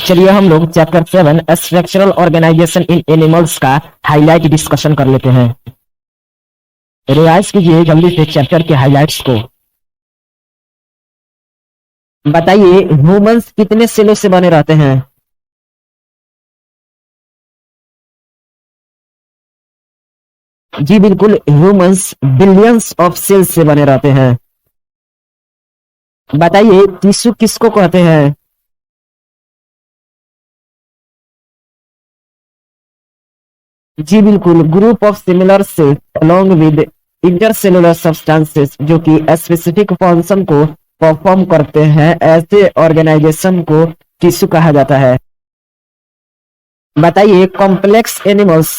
चलिए हम लोग चैप्टर 7 स्ट्रक्चरल ऑर्गेनाइजेशन इन एनिमल्स का हाईलाइट डिस्कशन कर लेते हैं। रिवाइज कीजिए जल्दी से चैप्टर के हाईलाइट्स को। बताइए ह्यूमंस कितने सेलों से बने रहते हैं? जी बिल्कुल, ह्यूमंस बिलियंस ऑफ सेल्स से बने रहते हैं। बताइए टिश्यू किसको कहते हैं? जी बिल्कुल, group of similar sales along with intercellular substances जो कि स्पेसिफिक फंक्शन को परफॉर्म करते हैं, ऐसे ऑर्गेनाइजेशन को टिश्यू कहा जाता है। बताइए कॉम्प्लेक्स एनिमल्स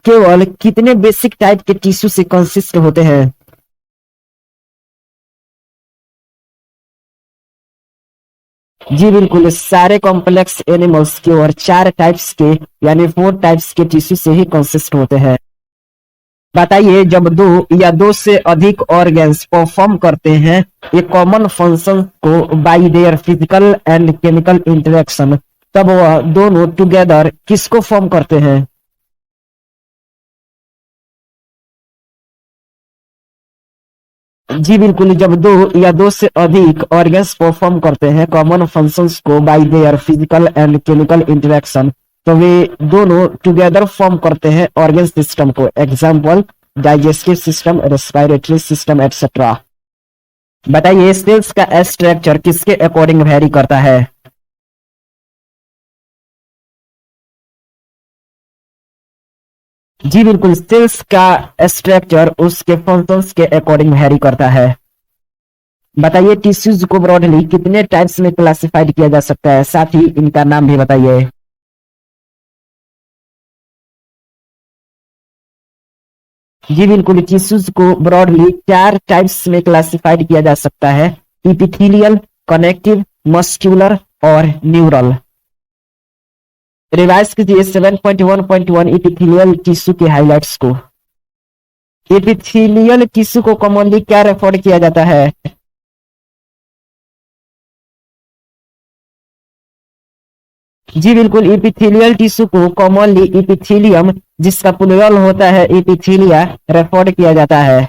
केवल कितने बेसिक टाइप के टिश्यू से कंसिस्ट होते हैं? जी बिल्कुल, सारे कॉम्प्लेक्स एनिमल्स केवल 4 टाइप्स के यानी 4 टाइप्स के टिश्यू से ही कंसिस्ट होते हैं। बताइए जब दो या दो से अधिक ऑर्गन्स परफॉर्म करते हैं एक कॉमन फंक्शन को bye their physical and chemical interaction, तब वह दोनों टुगेदर किसको फॉर्म करते हैं? जी बिल्कुल, जब दो या दो से अधिक ऑर्गन्स परफॉर्म करते हैं कॉमन फंक्शंस को bye their physical and chemical interaction, तो वे दोनों टुगेदर फॉर्म करते हैं ऑर्गन सिस्टम को। Example digestive system, respiratory system etcetera. बताइए सेल्स का स्ट्रक्चर किसके अकॉर्डिंग वेरी करता है? जी बिल्कुल, सेल्स का स्ट्रक्चर उसके फंक्शंस के अकॉर्डिंग वेरी करता है। बताइए टिश्यूज को ब्रॉडली कितने टाइप्स में क्लासिफाइड किया जा सकता है, साथ ही इनका नाम भी बताइए। जी बिल्कुल, टिश्यूज को ब्रॉडली 4 टाइप्स में क्लासिफाइड किया जा सकता है: इपिथेलियल, कनेक्टिव, मस्क्यूलर और न्यूरल। रिवाइज कीजिए 7.1.1 इपिथेलियल टिश्यू के हाइलाइट्स को। एपिथेलियल टिश्यू को कॉमनली क्या रेफर किया जाता है? जी बिल्कुल, एपिथेलियल टिश्यू को कॉमनली एपिथेलियम, जिसका प्लूरल होता है एपिथेलिया, रेफर किया जाता है।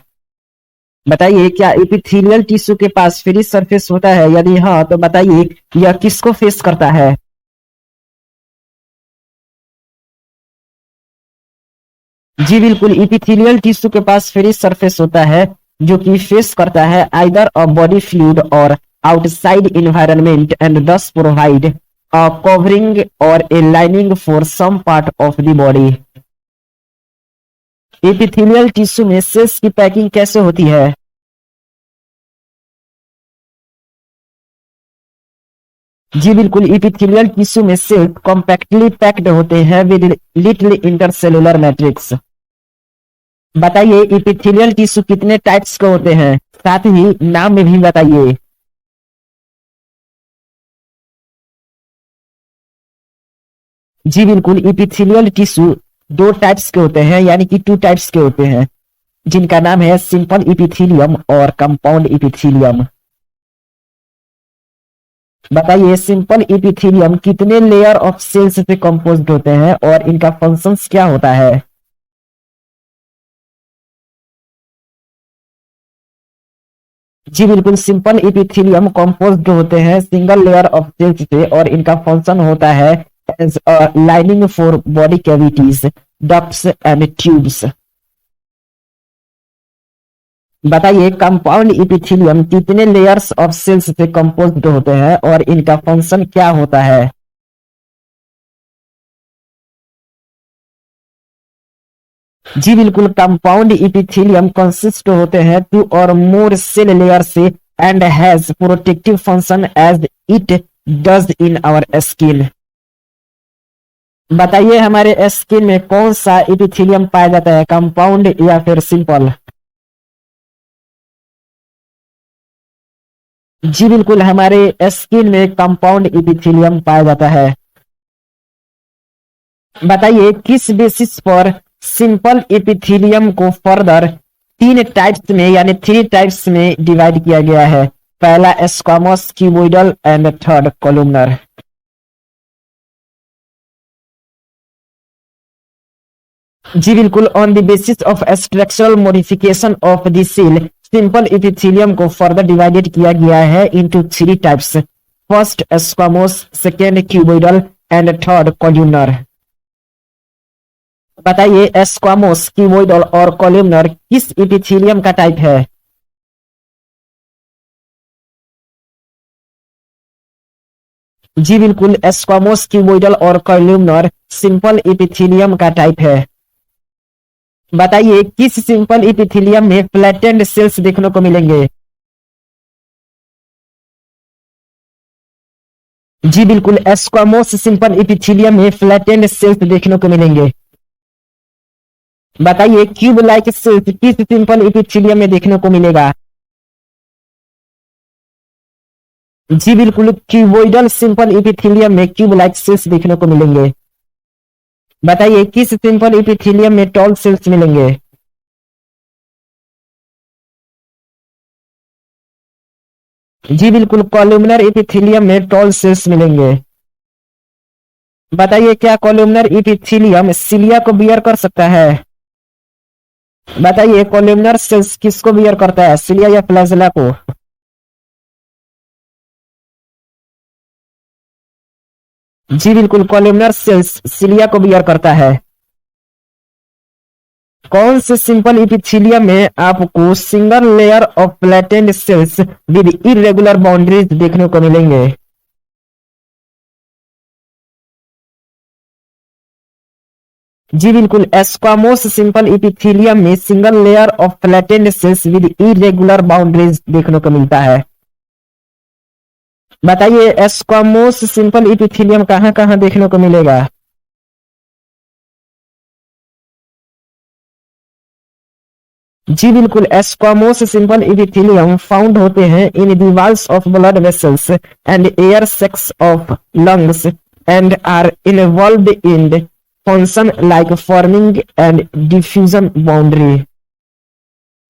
बताइए क्या एपिथेलियल टिश्यू के पास फ्री सरफेस होता है? यदि हाँ तो बताइए यह किसको फेस करता है? जी बिल्कुल, एपिथेलियल टिश्यू के पास फ्री सरफेस होता है जो कि फेस करता है either a body fluid or outside environment and these provide a covering or a lining for some part of the body. Epithelial tissue में सेल्स की पैकिंग कैसे होती है? जी बिल्कुल, एपिथेलियल टिश्यू में सेल्स कॉम्पैक्टली पैक्ड होते हैं विद लिटिल इंटरसेलुलर मैट्रिक्स। बताइए एपिथेलियल टिश्यू कितने टाइप्स के होते हैं, साथ ही नाम में भी बताइए। जी बिल्कुल, एपिथेलियल टिश्यू 2 टाइप्स के होते हैं यानी कि 2 टाइप्स के होते हैं, जिनका नाम है सिंपल एपिथेलियम और कंपाउंड एपिथेलियम। बताइए सिंपल एपिथेलियम कितने लेयर ऑफ सेल्स से कंपोज्ड होते हैं और इनका फंक्शंस क्या होता है? जी बिल्कुल, सिंपल एपिथेलियम कंपोज्ड होते हैं सिंगल लेयर ऑफ सेल्स से और इनका फंक्शन होता है as a lining for body cavities, ducts and tubes. बताइए कंपाउंड एपिथेलियम कितने लेयर्स ऑफ सेल्स से कंपोज्ड होते हैं और इनका फंक्शन क्या होता है? जी बिल्कुल, कंपाउंड एपिथेलियम कंसिस्ट होते हैं 2 और more सेल लेयर से and has protective function as it does in our skin. बताइए हमारे स्किन में कौन सा एपिथेलियम पाया जाता है, कंपाउंड या फिर सिंपल? जी बिल्कुल, हमारे स्किन में कंपाउंड एपिथेलियम पाया जाता है। बताइए किस बेसिस पर सिंपल एपिथेलियम को फर्दर 3 टाइप्स में यानी 3 टाइप्स में डिवाइड किया गया है? पहला squamous, cuboidal and third columnar. जी बिल्कुल, on the basis of structural modification of the cell simple epithelium को फर्दर डिवाइडेड किया गया है into three types, first squamous, second cuboidal and third columnar. बताइए स्क्वामोस, क्यूबोइडल और कॉल्यूमनर किस epithelium का टाइप है? जी बिल्कुल, स्क्वामोस, क्यूबोइडल और कॉल्यूमनर सिंपल इपिथेलियम का टाइप है। बताइए किस सिंपल इपिथेलियम में फ्लैटेंड सेल्स देखने को मिलेंगे? जी बिल्कुल, स्क्वामोस सिंपल इपिथेलियम में फ्लैटेंड सेल्स देखने को मिलेंगे। बताइए क्यूब लाइक सेल्स किस सिंपल इपिथेलियम में देखने को मिलेगा? जी बिल्कुल, क्यूबोइडल सिंपल इपिथेलियम में क्यूब लाइक सेल्स देखने को मिलेंगे। बताइए किस सिंपल इपिथेलियम में टॉल सेल्स मिलेंगे? जी बिल्कुल, कॉलुमनर इपिथेलियम में टॉल सेल्स मिलेंगे। बताइए क्या कॉलुमनर इपिथेलियम सिलिया को बियर कर सकता है? बताइए कॉलुमनर सेल्स किसको बियर करता है, सिलिया या फ्लैजेला को? जी बिल्कुल, कॉलुमनर सेल्स सिलिया को बियर करता है। कौन से सिंपल इपिथेलियम में आपको single layer of flattened cells with irregular boundaries देखने को मिलेंगे? जी बिल्कुल, स्क्वामोस सिंपल इपिथेलियम में single layer of flattened cells with irregular boundaries देखने को मिलता है। बताइए स्क्वामोस सिंपल इपिथेलियम कहाँ कहाँ देखने को मिलेगा? जी बिल्कुल, स्क्वामोस सिंपल इपिथेलियम फाउंड होते हैं in the walls of blood vessels and air sacs of lungs and are involved in function like forming and diffusion boundary.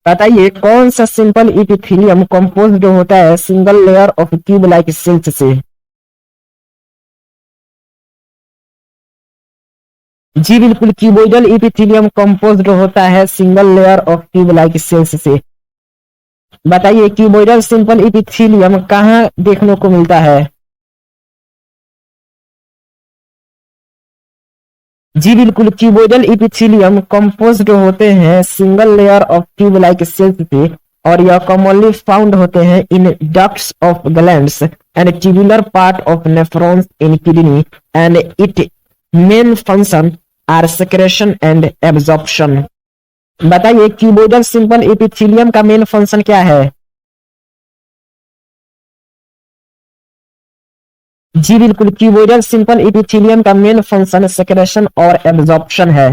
बताइए कौन सा सिंपल इपिथेलियम कंपोज्ड होता है single layer of tube like cells से? जी बिल्कुल, क्यूबोइडल इपिथेलियम कंपोज्ड होता है single layer of tube like cells से। बताइए क्यूबोइडल सिंपल इपिथेलियम कहाँ देखने को मिलता है? जी बिल्कुल, क्यूबोइडल इपिथेलियम कंपोज्ड होते हैं single layer of tube like cells से और यह कॉमनली फाउंड होते हैं in ducts of glands and tubular part of nephrons in kidney and it main function are secretion and absorption. बताइए क्यूबोइडल सिंपल इपिथेलियम का main function क्या है? जी बिल्कुल, क्यूबोइडल सिंपल इपिथेलियम का मेन फंक्शन सेक्रेशन और एब्जॉर्प्शन है।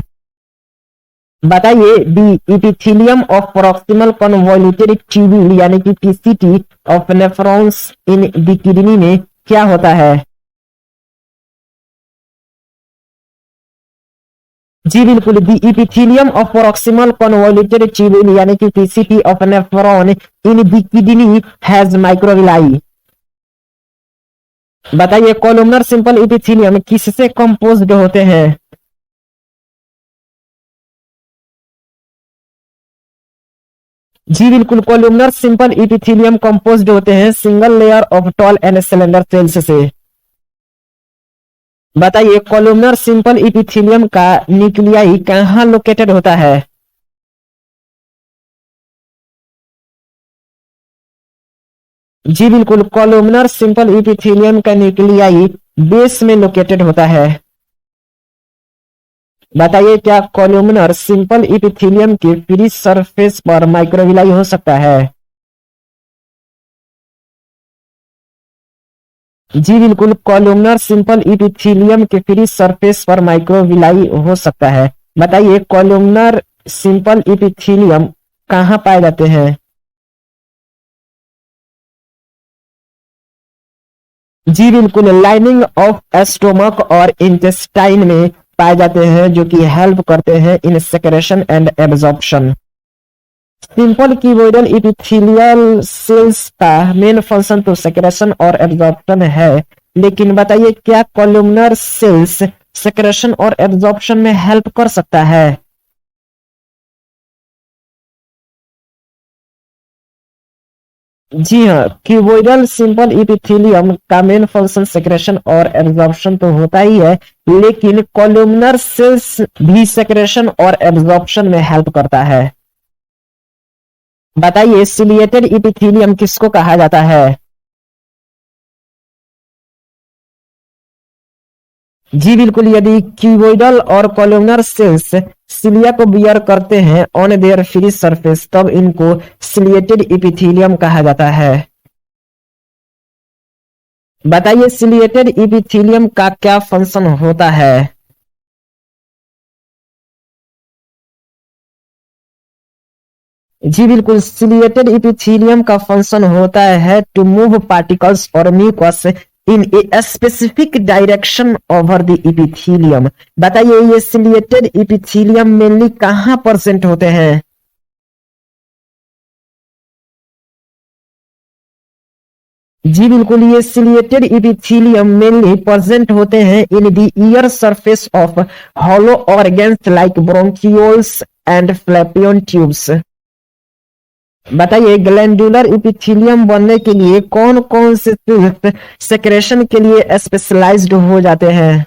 बताइए the epithelium of proximal convoluted tubule यानी कि PCT of nephrons in the kidney में क्या होता है? जी बिल्कुल, the epithelium of proximal convoluted tubule यानी कि PCT of nephron in the kidney has microvilli. बताइए कॉलुमनर सिंपल इपिथेलियम किससे कंपोज्ड होते हैं? जी बिल्कुल, कॉलुमनर सिंपल इपिथेलियम कंपोज्ड होते हैं single layer of tall and cylinder cells से। बताइए कॉलुमनर सिंपल इपिथेलियम का न्यूक्लियाई कहाँ लोकेटेड होता है? जी बिल्कुल, कॉलुमनर सिंपल इपिथेलियम का न्यूक्लियाई बेस में लोकेटेड होता है। बताइए क्या कॉलुमनर सिंपल इपिथेलियम के फ्री सरफेस पर माइक्रोविलाई हो सकता है? जी बिल्कुल, कॉलुमनर सिंपल इपिथेलियम के फ्री सरफेस पर माइक्रोविलाई हो सकता है। बताइए कॉलुमनर सिंपल इपिथेलियम कहाँ पाए जाते हैं? जी बिल्कुल, लाइनिंग ऑफ स्टोमक और इंटेस्टाइन में पाए जाते हैं जो कि हेल्प करते हैं in secretion and absorption. Simple cuboidal epithelial cells का मेन फंक्शन तो सेक्रेशन और एब्जॉर्प्शन है, लेकिन बताइए क्या कॉलुमनर सेल्स सेक्रेशन और एब्जॉर्प्शन में हेल्प कर सकता है? जी हाँ, क्यूबोइडल सिंपल इपिथेलियम का मेन फंक्शन सेक्रेशन और एब्जॉर्प्शन तो होता ही है, लेकिन कॉलुमनर सेल्स भी सेक्रेशन और एब्जॉर्प्शन में हेल्प करता है। बताइए सिलिएटेड इपिथेलियम किसको कहा जाता है? जी बिल्कुल, यदि क्यूबोइडल और कॉलुमनर सेल्स सिलिया को बियर करते हैं ऑन देयर फ्री सरफेस, तब इनको सिलिएटेड इपिथेलियम कहा जाता है। बताइए सिलिएटेड इपिथेलियम का क्या फंक्शन होता है? जी बिल्कुल, सिलिएटेड इपिथेलियम का फंक्शन होता है to move particles or mucus in a specific direction over the epithelium. बताइए ये सिलिएटेड इपिथेलियम मेनली कहाँ प्रेजेंट होते हैं? जी बिल्कुल, ये सिलिएटेड इपिथेलियम मेनली प्रेजेंट होते हैं in the year surface of hollow organs like bronchioles and फ्लैपियन tubes. बताइए ग्लैंडुलर इपिथेलियम बनने के लिए कौन कौन से सेल्स सेक्रेशन के लिए स्पेशलाइज्ड हो जाते हैं?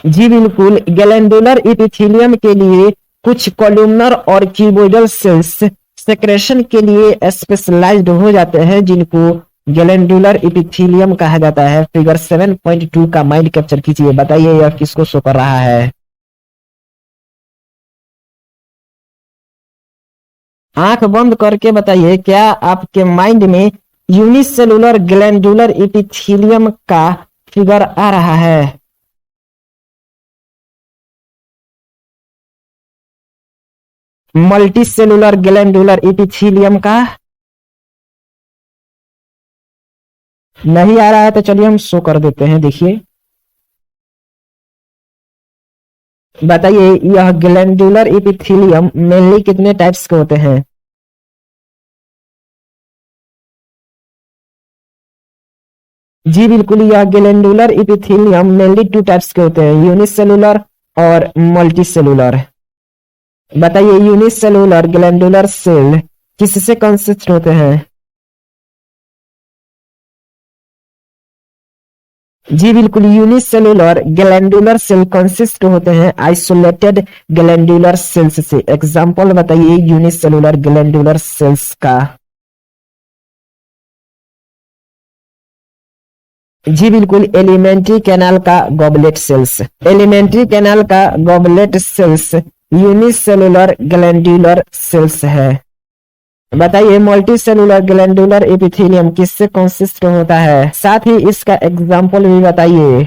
जी बिल्कुल, ग्लैंडुलर इपिथेलियम के लिए कुछ कॉलुमनर और क्यूबोइडल सेल्स सेक्रेशन के लिए स्पेशलाइज्ड हो जाते हैं, जिनको ग्लैंडुलर इपिथेलियम कहा जाता है। फिगर 7.2 का माइंड कैप्चर कीजिए, बताइए यह किसको शो कर रहा है? आंख बंद करके बताइए, क्या आपके माइंड में यूनिसेलुलर ग्लैंडुलर इपिथेलियम का फिगर आ रहा है? मल्टी सेलुलर ग्लैंडुलर इपिथेलियम का नहीं आ रहा है, तो चलिए हम शो कर देते हैं, देखिए। बताइए यह ग्लैंडुलर इपिथेलियम मेनली कितने टाइप्स के होते हैं? जी बिल्कुल, यह glandular epithelium mainly two types के होते हैं, यूनिसेलुलर और मल्टी सेलुलर। बताइए यूनिसेलुलर ग्लैंडुलर सेल किससे कंसिस्ट होते हैं? जी बिल्कुल, यूनिसेलुलर ग्लैंडुलर सेल कंसिस्ट होते हैं आइसोलेटेड ग्लैंडुलर सेल्स से। एग्जांपल बताइए यूनिसेलुलर ग्लैंडुलर सेल्स का। जी बिल्कुल, एलिमेंट्री कैनाल का गॉबलेट सेल्स। एलिमेंट्री कैनाल का goblet cells unicellular glandular cells है। बताइए मल्टी सेलुलर ग्लैंडुलर एपिथेलियम किससे कंसिस्ट होता है, साथ ही इसका एग्जाम्पल भी बताइए।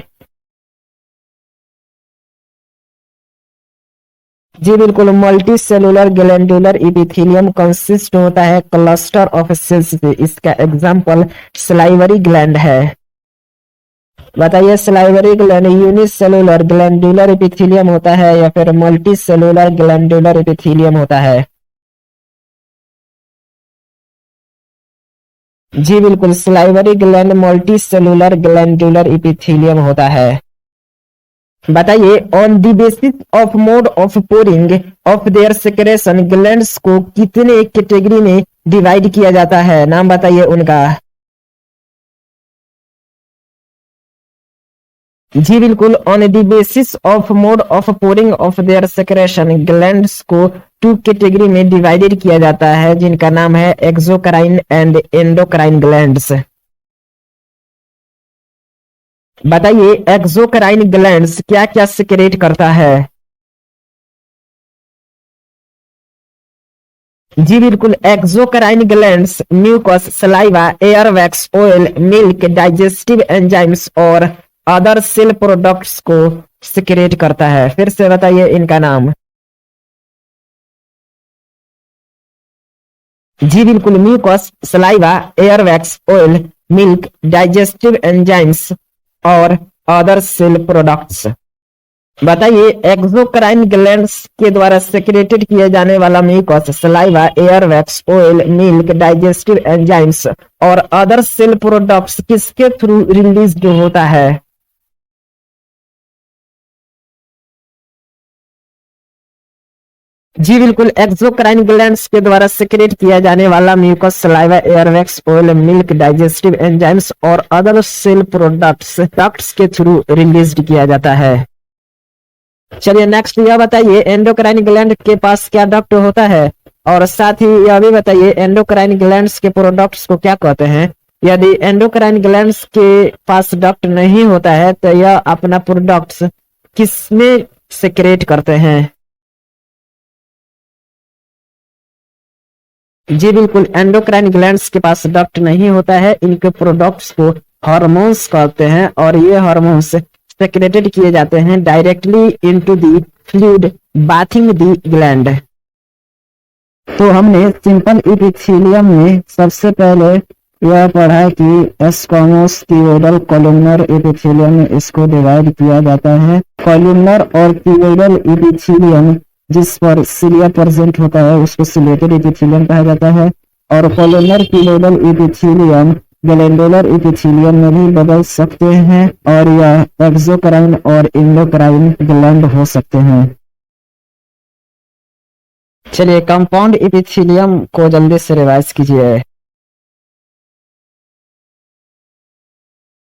जी बिल्कुल, multi cellular glandular epithelium consist होता है क्लस्टर ऑफ सेल्स से। इसका एग्जाम्पल सलाइवरी ग्लैंड है। बताइए salivary gland unicellular glandular epithelium होता है या फिर मल्टी सेलुलर ग्लैंडुलर एपिथेलियम होता है? जी बिल्कुल, salivary gland multi cellular glandular epithelium होता है। बताइए on the basis of mode of pouring of their secretion glands को कितने कैटेगरी में डिवाइड किया जाता है, नाम बताइए उनका। जी बिल्कुल, on the basis of mode of pouring of their secretion glands को टू कैटेगरी में डिवाइडेड किया जाता है, जिनका नाम है एक्सोक्राइन एंड एंडोक्राइन ग्लैंड्स। बताइए एक्सोक्राइन ग्लैंड्स क्या क्या सिक्रेट करता है? जी बिल्कुल, exocrine glands mucus, saliva, ear wax, oil, milk, digestive enzymes और अदर सेल प्रोडक्ट्स को सिक्रेट करता है। फिर से बताइए इनका नाम। जी बिल्कुल, mucus, saliva, ear wax, oil, milk, digestive enzymes और अदर सेल प्रोडक्ट्स। बताइए एक्सोक्राइन ग्लैंड्स के द्वारा सेक्रेटेड किए जाने वाला mucus, saliva, ear wax, oil, milk, digestive enzymes और अदर सेल प्रोडक्ट्स किसके थ्रू रिलीज होता है? जी बिल्कुल, एक्सोक्राइन ग्लैंड्स के द्वारा सेक्रेट किया जाने वाला mucus, saliva, earwax, oil, milk, digestive enzymes और अदर सेल प्रोडक्ट्स डक्ट्स के थ्रू रिलीज किया जाता है। चलिए नेक्स्ट यह बताइए एंडोक्राइन ग्लैंड के पास क्या डक्ट होता है, और साथ ही यह भी बताइए एंडोक्राइन ग्लैंड्स के प्रोडक्ट्स को क्या कहते हैं। यदि एंडोक्राइन ग्लैंड्स के पास डक्ट नहीं होता है तो यह अपना प्रोडक्ट्स किसमें सेक्रेट करते हैं। जी बिल्कुल, एंडोक्राइन ग्लैंड्स के पास डक्ट नहीं होता है, इनके प्रोडक्ट्स को हार्मोन्स कहते हैं और ये हार्मोन्स सेक्रेटेड किए जाते हैं directly into the fluid bathing the gland. तो हमने सिंपल इपिथेलियम में सबसे पहले यह पढ़ा कि स्क्वामोस, क्यूबोइडल, कॉलमनर इपिथेलियम में इसको डिवाइड किया जाता है। कॉलमनर और क्यूबोइडल इपिथेलियम जिस पर सिलिया प्रेजेंट होता है उसको सिलेटेड इपिथेलियम कहा जाता है, और columnar cuboidal epithelium glandular epithelium में भी बदल सकते हैं और यह एक्सोक्राइन और एंडोक्राइन ग्लैंड हो सकते हैं। चलिए कंपाउंड इपिथेलियम को जल्दी से रिवाइज कीजिए।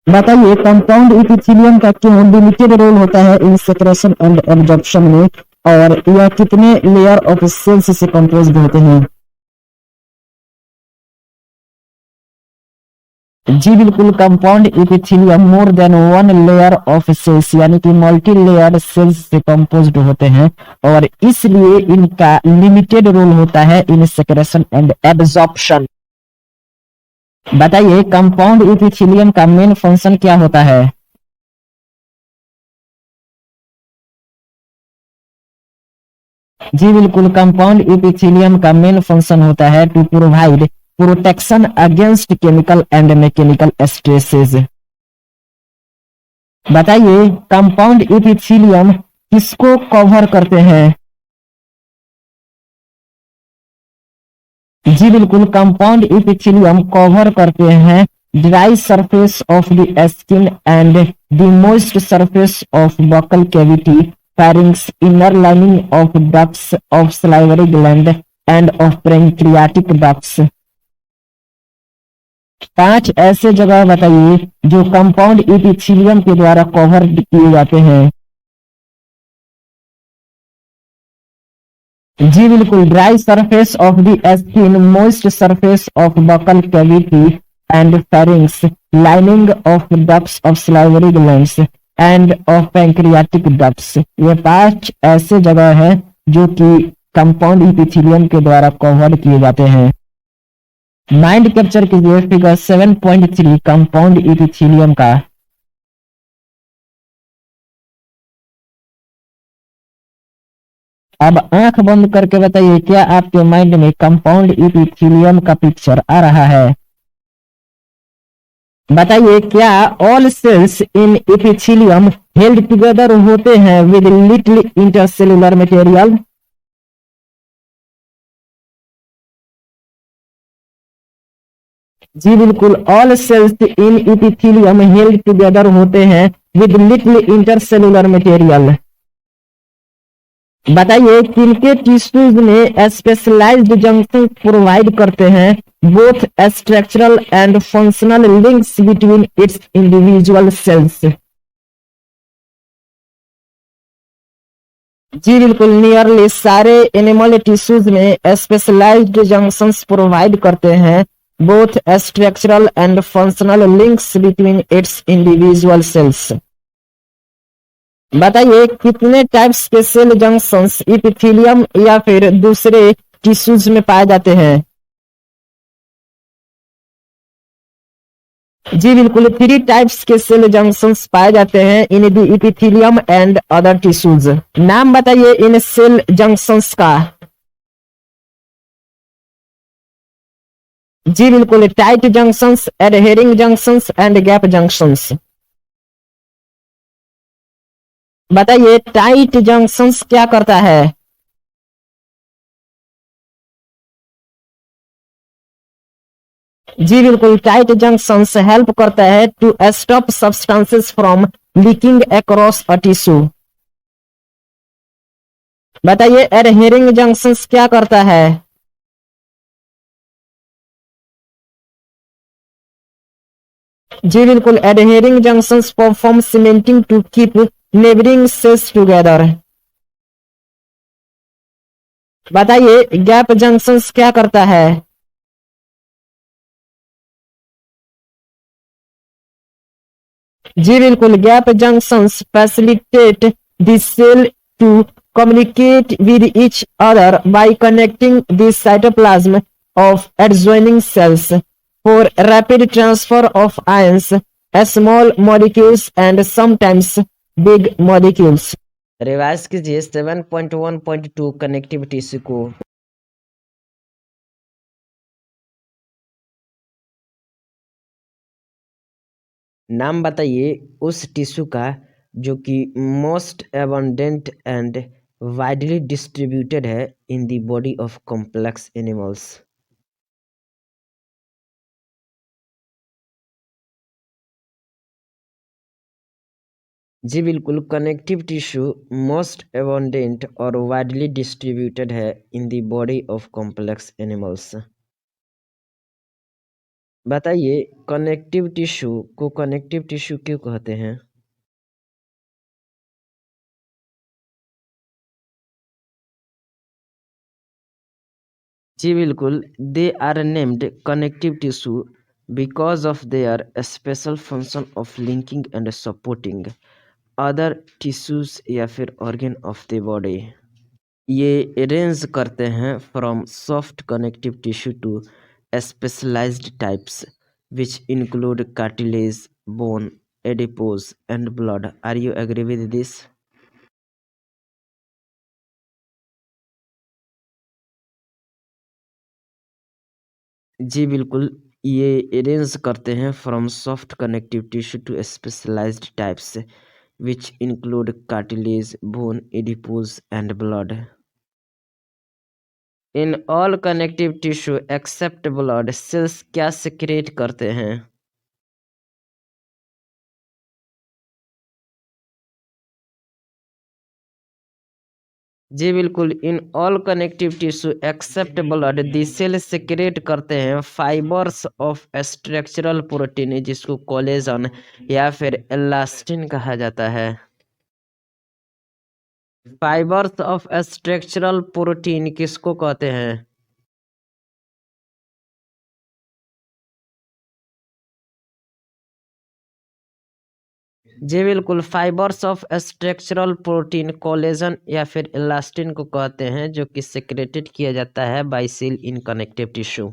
बताइए कंपाउंड इपिथेलियम का क्यों लिमिटेड रोल होता है इन सेक्रेशन एंड एब्जॉर्प्शन में, और यह कितने लेयर ऑफ सेल्स से कंपोज्ड होते हैं। जी बिल्कुल, compound epithelium more than one layer of cells यानी कि मल्टी लेयर सेल्स से कंपोज्ड होते हैं और इसलिए इनका लिमिटेड रोल होता है इन सेक्रेशन एंड एब्जॉर्प्शन। बताइए कंपाउंड इपिथेलियम का मेन फंक्शन क्या होता है। जी बिल्कुल, कंपाउंड इपिथेलियम का मेन फंक्शन होता है to provide protection against chemical and mechanical stresses. बताइए कंपाउंड इपिथेलियम किसको कवर करते हैं। जी बिल्कुल, कंपाउंड इपिथेलियम कवर करते हैं dry surface of the skin and the moist surface of buccal cavity, pharynx, inner lining of ducts of salivary gland and of pancreatic ducts. 5 ऐसे जगह बताइए जो कंपाउंड इपिथेलियम के द्वारा कवर किए जाते हैं। जी बिल्कुल, dry surface of the skin, moist surface of buccal cavity and pharynx, lining of ducts of salivary glands and of pancreatic ducts. ये 5 ऐसे जगह है जो कि कंपाउंड इपिथेलियम के द्वारा कवर किए जाते हैं। माइंड कैप्चर कीजिए फिगर 7.3 कंपाउंड इपिथेलियम का। अब आंख बंद करके बताइए क्या आपके माइंड में कंपाउंड इपिथेलियम का पिक्चर आ रहा है। बताइए क्या ऑल सेल्स इन इपिथेलियम हेल्ड टुगेदर होते हैं विद लिटिल इंटरसेलुलर मटेरियल। जी बिल्कुल, ऑल सेल्स इन इपिथेलियम हेल्ड टुगेदर होते हैं विद लिटिल इंटरसेलुलर मटेरियल। बताइए किनके टिश्यूज में स्पेशलाइज्ड जंक्शन प्रोवाइड करते हैं both structural and functional links between its individual cells. जी बिल्कुल, नियरली सारे एनिमल टिश्यूज में स्पेशलाइज्ड जंक्शंस प्रोवाइड करते हैं both structural and functional links between its individual cells. बताइए कितने टाइप्स के सेल जंक्शंस इपिथेलियम या फिर दूसरे टिश्यूज में पाए जाते हैं। जी बिल्कुल, 3 टाइप्स के सेल जंक्शंस पाए जाते हैं in the epithelium and other tissues. नाम बताइए इन सेल जंक्शंस का। जी बिल्कुल, tight junctions, adhering junctions and gap junctions. बताइए टाइट जंक्शंस क्या करता है। जी बिल्कुल, टाइट जंक्शंस हेल्प करता है to stop substances from leaking across a tissue. बताइए एडहेरिंग जंक्शंस क्या करता है? जी बिल्कुल, adhering junctions perform cementing to keep neighbouring cells together. बताइए गैप जंक्शंस क्या करता है? जी बिल्कुल, gap junctions facilitate the cell to communicate with each other by connecting the cytoplasm of adjoining cells for rapid transfer of ions, small molecules and sometimes big molecules। Revise कीजिए 7.1.2 connective tissue को। नाम बताइए उस tissue का जो कि most abundant and widely distributed है in the body of complex animals. जी बिल्कुल, कनेक्टिव टिश्यू मोस्ट एबंडेंट और वाइडली डिस्ट्रीब्यूटेड है in the body of complex animals. बताइए कनेक्टिव टिश्यू को कनेक्टिव टिश्यू क्यों कहते हैं? जी बिल्कुल, they are named connective tissue because of their special function of linking and supporting other tissues या फिर ऑर्गन ऑफ द बॉडी। ये रेंज करते हैं from soft connective tissue to specialised types which include cartilage, bone, adipose and blood. Are you agree with this? जी बिल्कुल, ये range करते हैं from soft connective tissue to specialised types which include cartilage, bone, adipose, and blood. In all connective tissue except blood, cells क्या secrete करते हैं? जी बिल्कुल, in all connective tissue except blood the cell secrete करते हैं fibres of structural protein जिसको collagen या फिर एलास्टिन कहा जाता है। फाइबर्स ऑफ स्ट्रक्चरल प्रोटीन किसको कहते हैं? जी बिल्कुल, fibres of structural protein collagen या फिर इलास्टिन को कहते हैं जो कि सेक्रेटेड किया जाता है bye cell in connective tissue.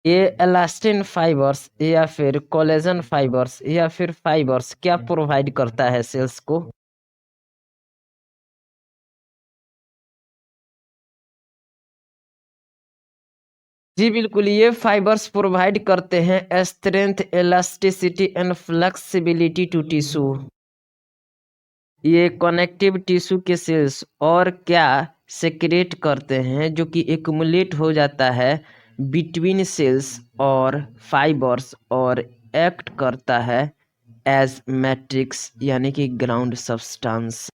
ये इलास्टिन फाइबर्स या फिर कोलेजन फाइबर्स या फिर फाइबर्स क्या प्रोवाइड करता है सेल्स को? जी बिल्कुल, ये फाइबर्स प्रोवाइड करते हैं strength, elasticity and flexibility to tissue. ये कनेक्टिव टिश्यू के सेल्स और क्या सेक्रेट करते हैं जो कि एक्युमुलेट हो जाता है बिटवीन सेल्स और फाइबर्स और एक्ट करता है एज मैट्रिक्स यानी कि ग्राउंड सब्सटेंस।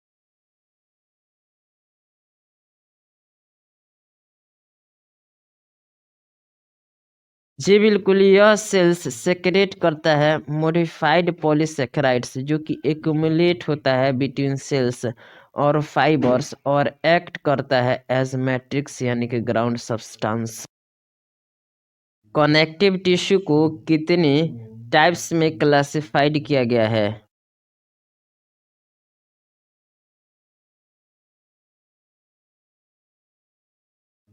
जी बिल्कुल, यह सेल्स सेक्रेट करता है मॉडिफाइड पॉलीसेकेराइड्स जो कि एक्युमुलेट होता है बिटवीन सेल्स और फाइबर्स और एक्ट करता है एज मैट्रिक्स यानी कि ग्राउंड सब्सटेंस। कनेक्टिव टिश्यू को कितने टाइप्स में क्लासिफाइड किया गया है?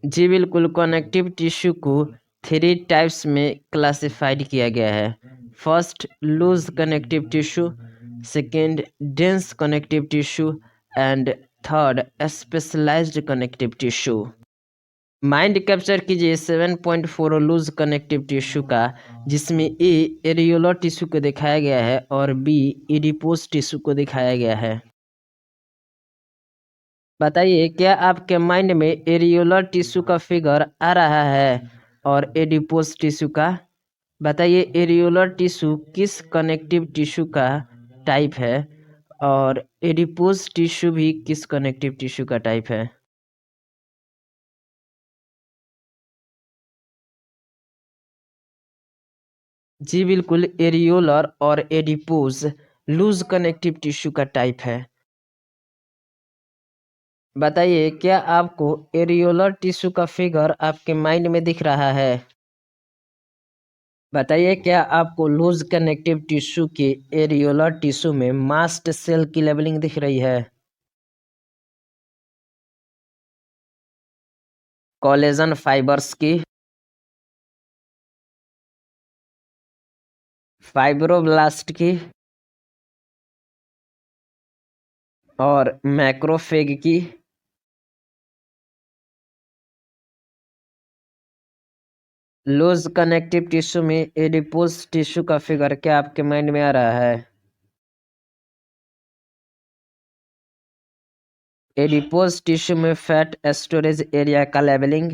जी बिल्कुल, कनेक्टिव टिश्यू को 3 टाइप्स में क्लासिफाइड किया गया है। First, loose connective tissue, second, dense connective tissue and third, specialised connective tissue. Mind capture कीजिए 7.4 लूज कनेक्टिव टिश्यू का, जिसमें ए एरियोलर टिश्यू को दिखाया गया है और बी इडिपोस टिश्यू को दिखाया गया है। बताइए क्या आपके माइंड में एरियोलर टिश्यू का फिगर आ रहा है और एडिपोस टिश्यू का? बताइए एरियोलर टिश्यू किस कनेक्टिव टिश्यू का टाइप है और एडिपोज टिश्यू भी किस कनेक्टिव टिश्यू का टाइप है? जी बिल्कुल, एरियोलर और एडिपोज लूज कनेक्टिव टिश्यू का टाइप है। बताइए, क्या आपको एरियोलर टिश्यू का फिगर आपके माइंड में दिख रहा है? बताइए, क्या आपको लूज कनेक्टिव टिश्यू के एरियोलर टिश्यू में मास्ट सेल की लेबलिंग दिख रही है? कोलेजन फाइबर्स की, फाइब्रोब्लास्ट की और मैक्रोफेग की? लूज कनेक्टिव टिश्यू में एडिपोज टिश्यू का फिगर क्या आपके माइंड में आ रहा है? एडिपोज टिश्यू में फैट स्टोरेज एरिया का लेबलिंग,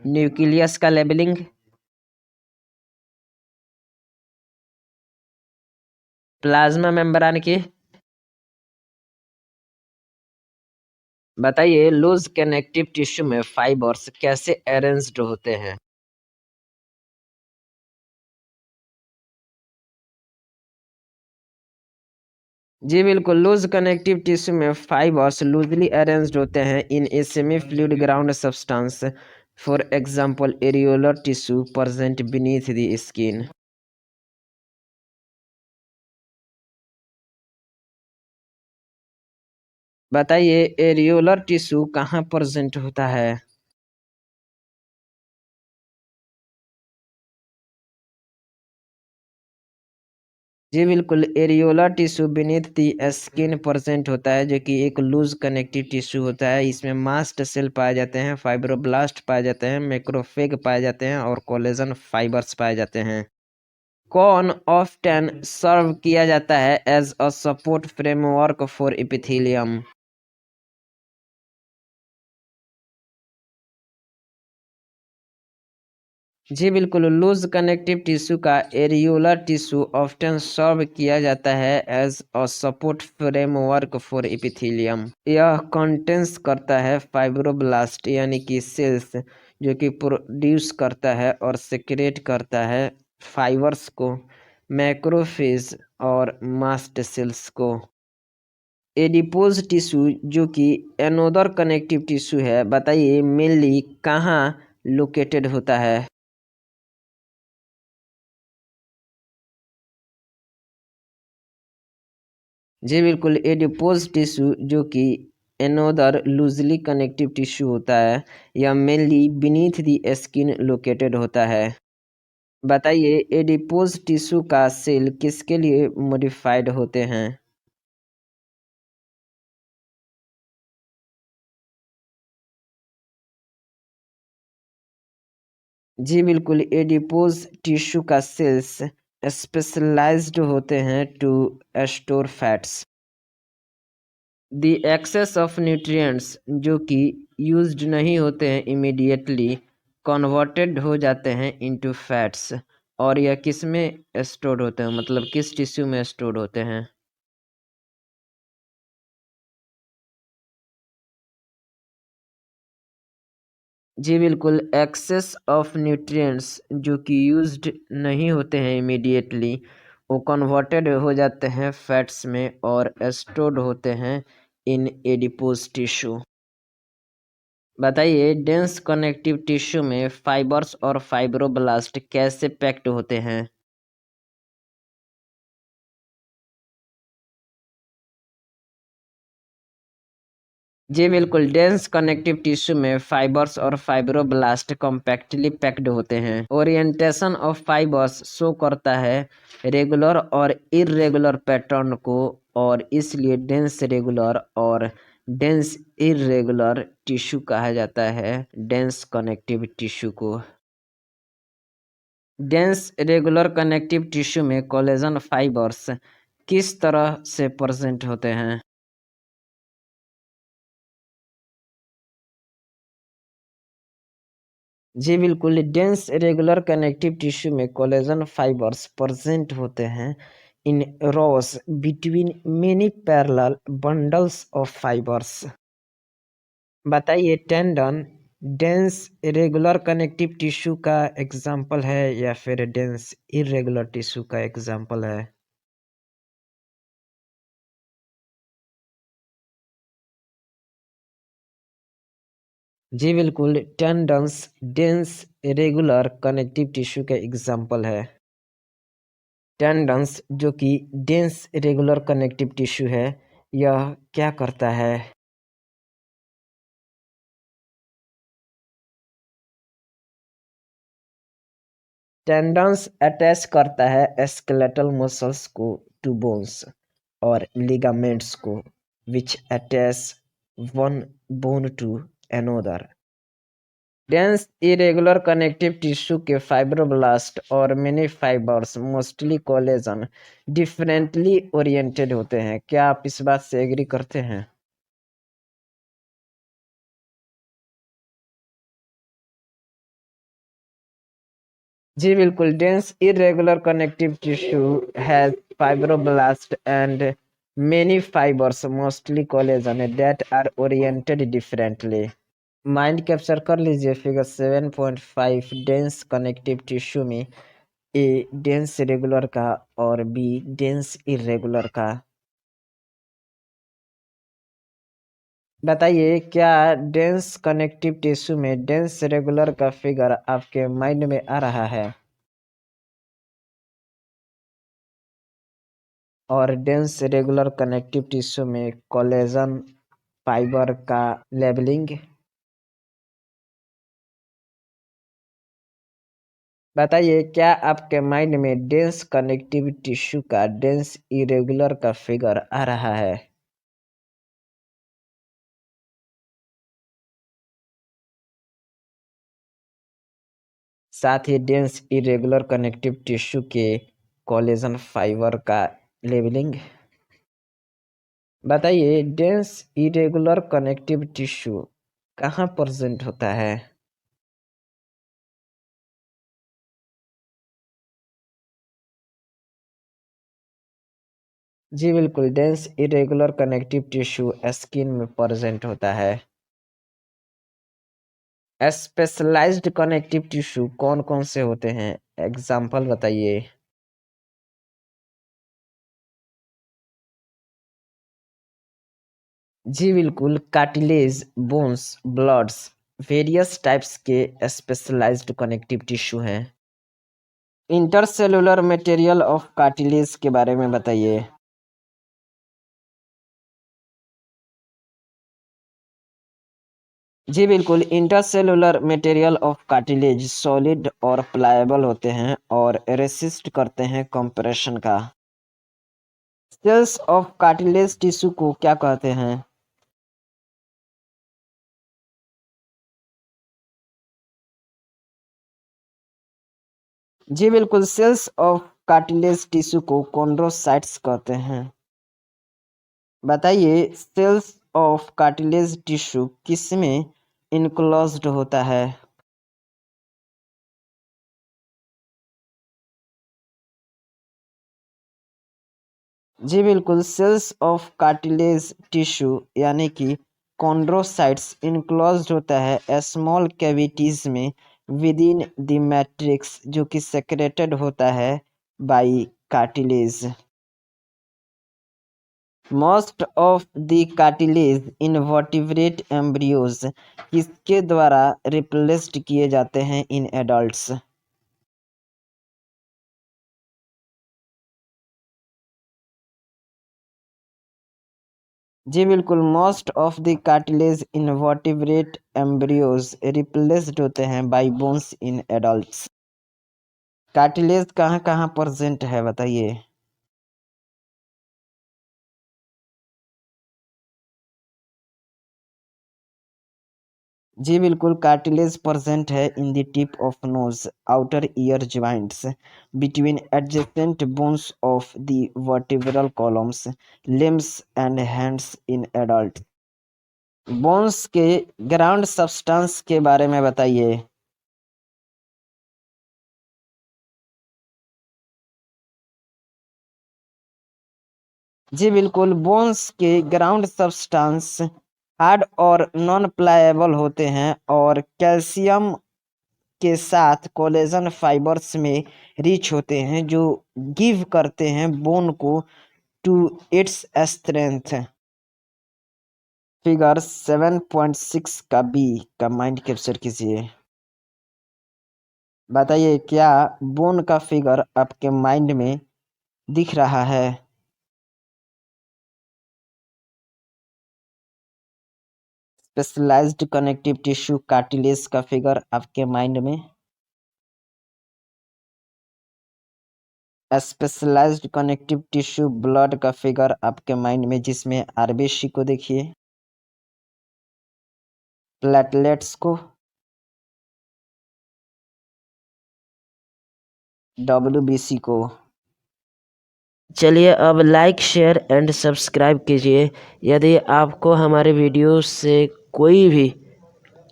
न्यूक्लियस का लेबलिंग, प्लाज्मा मेम्ब्रेन की? बताइए, लूज कनेक्टिव टिश्यू में फाइबर्स कैसे अरेंज्ड होते हैं? जी बिल्कुल, लूज कनेक्टिव टिश्यू में फाइबर्स लूजली अरेंज्ड होते हैं in a semi fluid ground substance, for example areolar tissue present beneath the skin. बताइए, एरियोलर टिश्यू कहाँ प्रेजेंट होता है? जी बिल्कुल, areolar tissue beneath the skin present होता है, जो कि एक लूज कनेक्टिव टिश्यू होता है। इसमें मास्ट सेल पाए जाते हैं, फाइब्रोब्लास्ट पाए जाते हैं, मैक्रोफेग पाए जाते हैं और कोलेजन फाइबर्स पाए जाते हैं। कौन ऑफ्टन सर्व किया जाता है as a support framework for epithelium? जी बिल्कुल, लूज कनेक्टिव टिश्यू का एरियोलर टिश्यू ऑफ्टन सर्व किया जाता है as a support framework for epithelium. यह कंटेंस करता है फाइब्रोब्लास्ट यानी कि सेल्स, जो कि प्रोड्यूस करता है और सेक्रेट करता है फाइबर्स को, मैक्रोफेज और मास्ट सेल्स को। एडिपोज टिश्यू, जो कि एनोदर कनेक्टिव टिश्यू है, बताइए मेनली कहाँ लोकेटेड होता है? जी बिल्कुल, एडिपोज टिश्यू, जो कि एनोदर लूजली कनेक्टिव टिश्यू होता है, यह mainly beneath the skin located होता है। बताइए, एडिपोज टिश्यू का सेल किसके लिए मॉडिफाइड होते हैं? जी बिल्कुल, एडिपोज टिश्यू का सेल्स स्पेशलाइज्ड होते हैं to store fats. The excess of nutrients, जो कि यूज्ड नहीं होते हैं इमीडिएटली, कन्वर्टेड हो जाते हैं इनटू फैट्स। और यह किस में स्टोर होते हैं, मतलब किस टिश्यू में स्टोर होते हैं? जी बिल्कुल, एक्सेस ऑफ न्यूट्रिएंट्स जो कि यूज्ड नहीं होते हैं इमीडिएटली, वो कन्वर्टेड हो जाते हैं फैट्स में और स्टोर्ड होते हैं इन एडिपोज टिश्यू। बताइए, डेंस कनेक्टिव टिश्यू में फाइबर्स और फाइब्रोब्लास्ट कैसे पैक्ड होते हैं? जी बिल्कुल, डेंस कनेक्टिव टिश्यू में फाइबर्स और फाइब्रोब्लास्ट कॉम्पैक्टली पैक्ड होते हैं। ओरिएंटेशन ऑफ फाइबर्स शो करता है रेगुलर और इर्रेगुलर पैटर्न को, और इसलिए डेंस रेगुलर और डेंस इर्रेगुलर टिश्यू कहा जाता है डेंस कनेक्टिव टिश्यू को। डेंस रेगुलर कनेक्टिव टिश्यू में कोलेजन फाइबर्स किस तरह से प्रेजेंट होते हैं? जी बिल्कुल, डेंस रेगुलर कनेक्टिव टिश्यू में कोलेजन फाइबर्स प्रेजेंट होते हैं in rows between many parallel bundles of fibres. बताइए, tendon dense irregular connective tissue का एग्जाम्पल है या फिर डेंस इरेगुलर टिश्यू का एग्जाम्पल है? जी बिल्कुल, tendons dense irregular connective tissue का एग्जाम्पल है। टेंडन्स जो कि डेंस इरेगुलर कनेक्टिव टिश्यू है, यह क्या करता है? टेंडन्स अटैच करता है स्केलेटल मसल्स को टू बोन्स और लिगामेंट्स को which attach one bone to another। Dense irregular connective tissue के फाइब्रोब्लास्ट और many fibres mostly collagen differently oriented होते हैं। क्या आप इस बात से एग्री करते हैं? जी बिल्कुल, dense irregular connective tissue has fibroblast and many fibers mostly collagen that are oriented differently। Mind capture कर लीजिए फिगर 7.5। डेंस कनेक्टिव टिश्यू में ए डेंस रेगुलर का और बी डेंस इरेगुलर का। बताइए, क्या डेंस कनेक्टिव टिश्यू में डेंस रेगुलर का फिगर आपके माइंड में आ रहा है? और डेंस रेगुलर कनेक्टिव टिश्यू में कोलेजन फाइबर का लेबलिंग। बताइए, क्या आपके माइंड में डेंस कनेक्टिव टिश्यू का डेंस इरेगुलर का फिगर आ रहा है? साथ ही डेंस इरेगुलर कनेक्टिव टिश्यू के कोलेजन फाइबर का लेबलिंग। बताइए, डेंस इरेगुलर कनेक्टिव टिश्यू कहाँ प्रेजेंट होता है? जी बिल्कुल, dense irregular connective tissue skin में प्रेजेंट होता है। स्पेशलाइज्ड कनेक्टिव टिश्यू कौन कौन से होते हैं? एग्जाम्पल बताइए। जी बिल्कुल, cartilage, bones, bloods various types के स्पेशलाइज्ड कनेक्टिव टिश्यू हैं। इंटरसेलुलर मटेरियल ऑफ कार्टिलेज के बारे में बताइए। जी बिल्कुल, intercellular material of cartilage solid और प्लायबल होते हैं और रेसिस्ट करते हैं कंप्रेशन का। सेल्स ऑफ कार्टिलेज टिश्यू को क्या कहते हैं? जी बिल्कुल, सेल्स ऑफ कार्टिलेज टिश्यू को कॉन्ड्रोसाइट्स कहते हैं। बताइए, सेल्स ऑफ कार्टिलेज टिश्यू किसमें इनक्लोज्ड होता है? जी बिल्कुल, सेल्स ऑफ कार्टिलेज टिश्यू यानी कि कॉन्ड्रोसाइट्स इनक्लोज्ड होता है स्मॉल कैविटीज में विद इन द मैट्रिक्स जो कि सेक्रेटेड होता है by cartilage. Most of the cartilage in vertebrate embryos किसके द्वारा रिप्लेस्ड किए जाते हैं इन एडल्ट्स? जी बिल्कुल, most of the cartilage in vertebrate embryos replaced होते हैं by bones in adults. Cartilage कहाँ कहाँ प्रेजेंट है बताइए। जी बिल्कुल, कार्टिलेज प्रेजेंट है in the tip of nose, outer ear joints, between adjacent bones of the vertebral columns, limbs and hands in adult. Bones के ground substance के बारे में बताइए। जी बिल्कुल, बोन्स के ग्राउंड सब्सटेंस हार्ड और नॉन प्लायबल होते हैं और कैल्शियम के साथ कोलेजन फाइबर्स में रिच होते हैं जो गिव करते हैं बोन को टू इट्स स्ट्रेंथ। फिगर 7.6 का बी का माइंड कैप्चर कीजिए। बताइए क्या बोन का फिगर आपके माइंड में दिख रहा है? स्पेशलाइज्ड कनेक्टिव टिश्यू कार्टिलेज का फिगर आपके माइंड में? स्पेशलाइज्ड कनेक्टिव टिश्यू ब्लड का फिगर आपके माइंड में, जिसमें आरबीसी को देखिए, प्लेटलेट्स को, डब्ल्यूबीसी को। चलिए अब लाइक शेयर एंड सब्सक्राइब कीजिए। यदि आपको हमारे वीडियो से कोई भी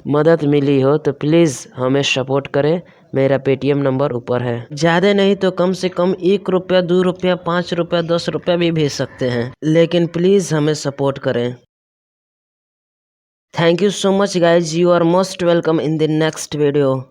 मदद मिली हो तो प्लीज़ हमें सपोर्ट करें। मेरा पेटीएम नंबर ऊपर है। ज़्यादा नहीं तो कम से कम 1 रुपया, 2 रुपया, 5 रुपया, 10 रुपया भी भेज सकते हैं, लेकिन प्लीज़ हमें सपोर्ट करें। Thank you so much guys, you are most welcome in the next video.